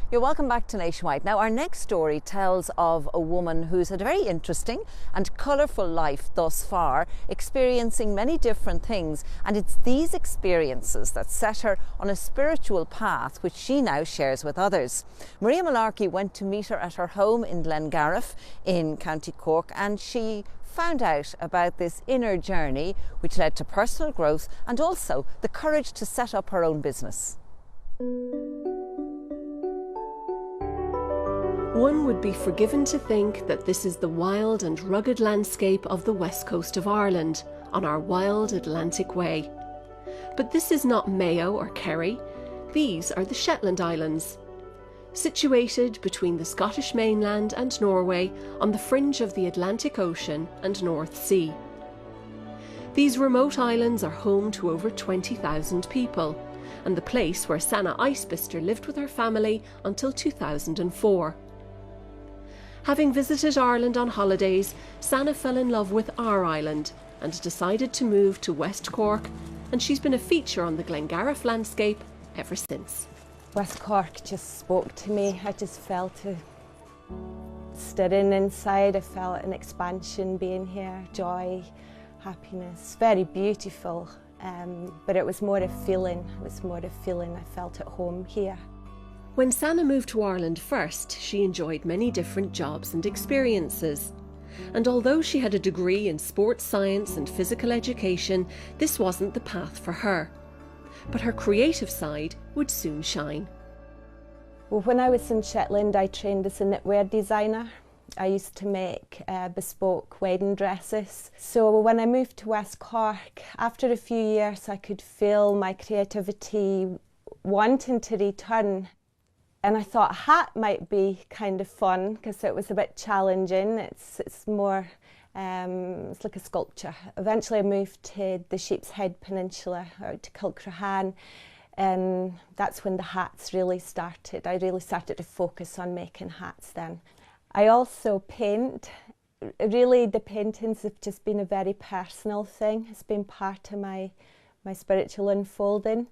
You're welcome back to Nationwide. Now, our next story tells of a woman who's had a very interesting and colourful life thus far, experiencing many different things, and it's these experiences that set her on a spiritual path which she now shares with others. Maria Malarkey went to meet her at her home in Glengarriff in County Cork, and she found out about this inner journey which led to personal growth and also the courage to set up her own business. One would be forgiven to think that this is the wild and rugged landscape of the west coast of Ireland, on our wild Atlantic way. But this is not Mayo or Kerry, these are the Shetland Islands. Situated between the Scottish mainland and Norway on the fringe of the Atlantic Ocean and North Sea. These remote islands are home to over 20,000 people, and the place where Sannainspires lived with her family until 2004. Having visited Ireland on holidays, Sanna fell in love with our island and decided to move to West Cork, and she's been a feature on the Glengarriff landscape ever since. West Cork just spoke to me. I just felt a stirring inside. I felt an expansion being here, joy, happiness, very beautiful. But it was more a feeling. I felt at home here. When Sanna moved to Ireland first, she enjoyed many different jobs and experiences. And although she had a degree in sports science and physical education, this wasn't the path for her. But her creative side would soon shine. Well, when I was in Shetland, I trained as a knitwear designer. I used to make bespoke wedding dresses. So when I moved to West Cork, after a few years, I could feel my creativity wanting to return. And I thought a hat might be kind of fun because it was a bit challenging. It's more, it's like a sculpture. Eventually I moved to the Sheep's Head Peninsula, out to Kilcrahan, and that's when the hats really started. I really started to focus on making hats then. I also paint. Really, the paintings have just been a very personal thing. It's been part of my spiritual unfolding.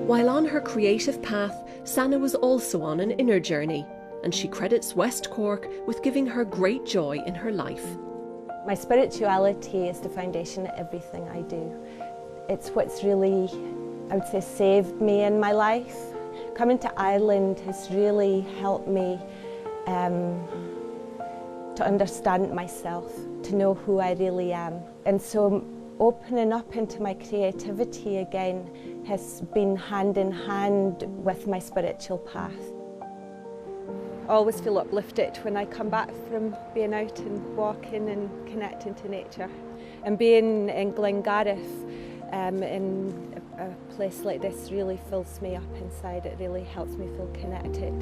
While on her creative path, Sanna was also on an inner journey, and she credits West Cork with giving her great joy in her life. My spirituality is the foundation of everything I do. It's what's really, I would say, saved me in my life. Coming to Ireland has really helped me to understand myself, to know who I really am. And so opening up into my creativity again has been hand in hand with my spiritual path. I always feel uplifted when I come back from being out and walking and connecting to nature. And being in Glengarriff, in a place like this, really fills me up inside. It really helps me feel connected.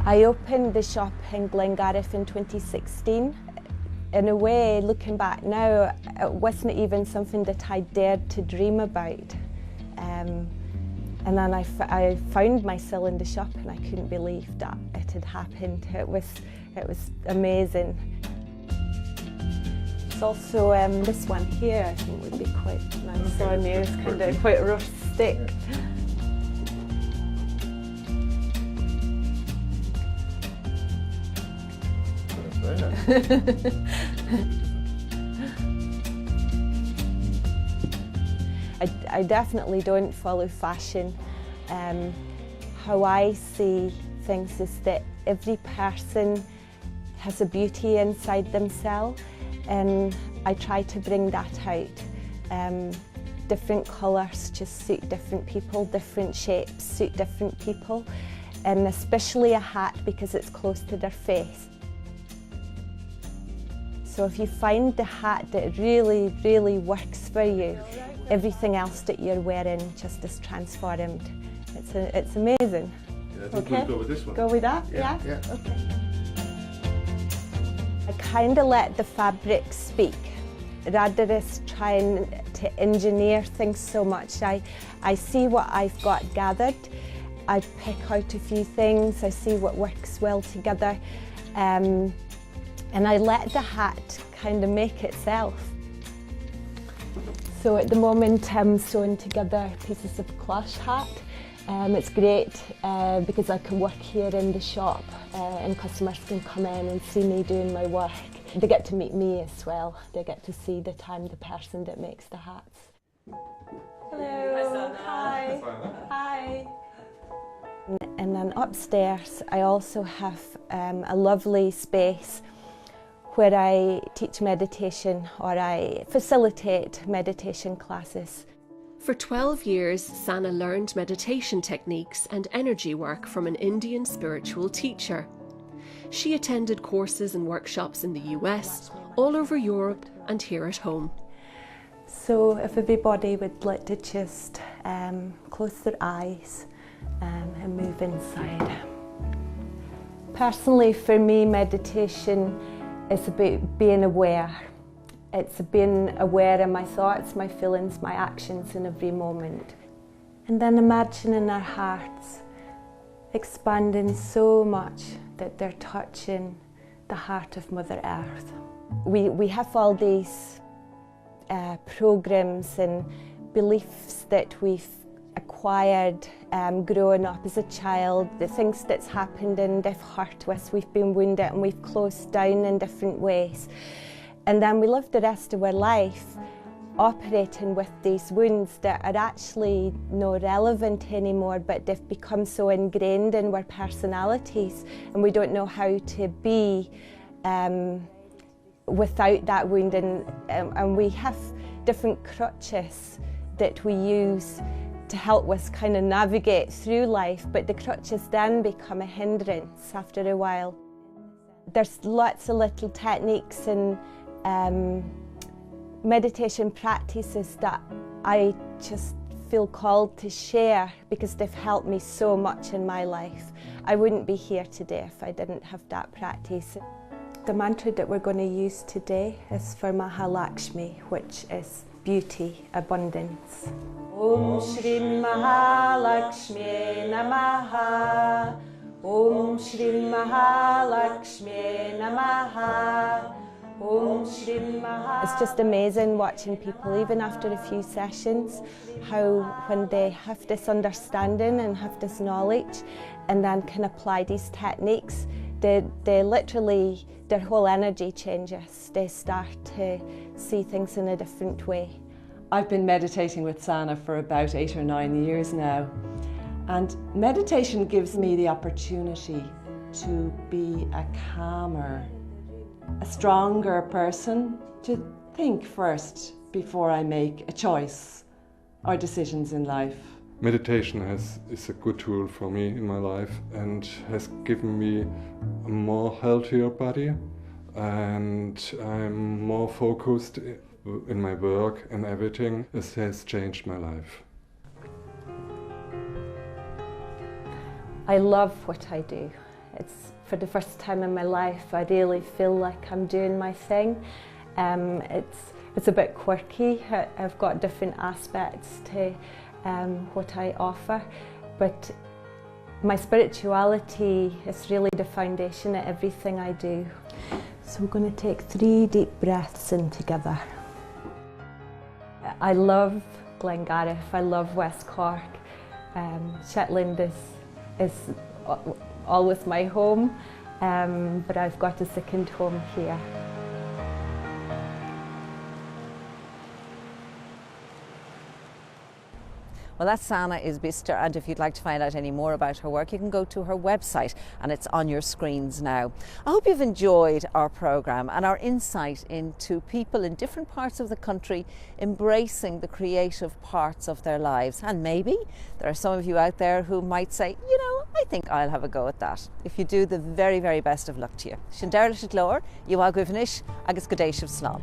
I opened the shop in Glengarriff in 2016. In a way, looking back now, it wasn't even something that I dared to dream about. And then I found myself in the shop and I couldn't believe that it had happened. It was amazing. It's also this one here I think would be quite nice on you. It's kind of quite rustic. I definitely don't follow fashion. How I see things is that every person has a beauty inside themselves, and I try to bring that out. Different colours just suit different people, different shapes suit different people, and especially a hat because it's close to their face. So if you find the hat that really, really works for you, everything else that you're wearing just is transformed. It's amazing. Yeah, I think we'll go with this one. Go with that? Yeah. Okay. I kind of let the fabric speak, rather than trying to engineer things so much. I see what I've got gathered. I pick out a few things. I see what works well together. and I let the hat kind of make itself. So at the moment I'm sewing together pieces of plush hat. It's great because I can work here in the shop and customers can come in and see me doing my work. They get to meet me as well. They get to see that I'm the person that makes the hats. Hello. Hi. Hi. And then upstairs I also have a lovely space where I teach meditation, or I facilitate meditation classes. For 12 years, Sanna learned meditation techniques and energy work from an Indian spiritual teacher. She attended courses and workshops in the US, all over Europe and here at home. So if everybody would like to just close their eyes and move inside. Personally, for me, meditation is about being aware. It's being aware of my thoughts, my feelings, my actions in every moment. And then imagining our hearts expanding so much that they're touching the heart of Mother Earth. We have all these programs and beliefs that we've acquired growing up as a child, the things that's happened and they've hurt us, we've been wounded and we've closed down in different ways. And then we live the rest of our life operating with these wounds that are actually not relevant anymore, but they've become so ingrained in our personalities and we don't know how to be without that wound. And we have different crutches that we use to help us kind of navigate through life, but the crutches then become a hindrance after a while. There's lots of little techniques and meditation practices that I just feel called to share because they've helped me so much in my life. I wouldn't be here today if I didn't have that practice. The mantra that we're going to use today is for Mahalakshmi, which is beauty, abundance. Om Shri Mahalakshmi Namaha. Om Shri Mahalakshmi Namaha. Om Shri Mahalakshmi. It's just amazing watching people, even after a few sessions, how when they have this understanding and have this knowledge and then can apply these techniques, they literally, their whole energy changes. They start to see things in a different way. I've been meditating with Sanna for about 8 or 9 years now, and meditation gives me the opportunity to be a calmer, a stronger person, to think first before I make a choice or decisions in life. Meditation is a good tool for me in my life and has given me a more healthier body, and I'm more focused in my work and everything. It has changed my life. I love what I do. It's for the first time in my life I really feel like I'm doing my thing. It's a bit quirky. I've got different aspects to what I offer, but my spirituality is really the foundation of everything I do. So I'm going to take 3 deep breaths in together. I love Glengarriff, I love West Cork. Shetland is always my home, but I've got a second home here. Well, that's Sanna Isbister, and if you'd like to find out any more about her work, you can go to her website, and it's on your screens now. I hope you've enjoyed our programme and our insight into people in different parts of the country embracing the creative parts of their lives. And maybe there are some of you out there who might say, you know, I think I'll have a go at that. If you do, the very, very best of luck to you. Sin deirlis at lór, you á gufnish, agus godéisih slán.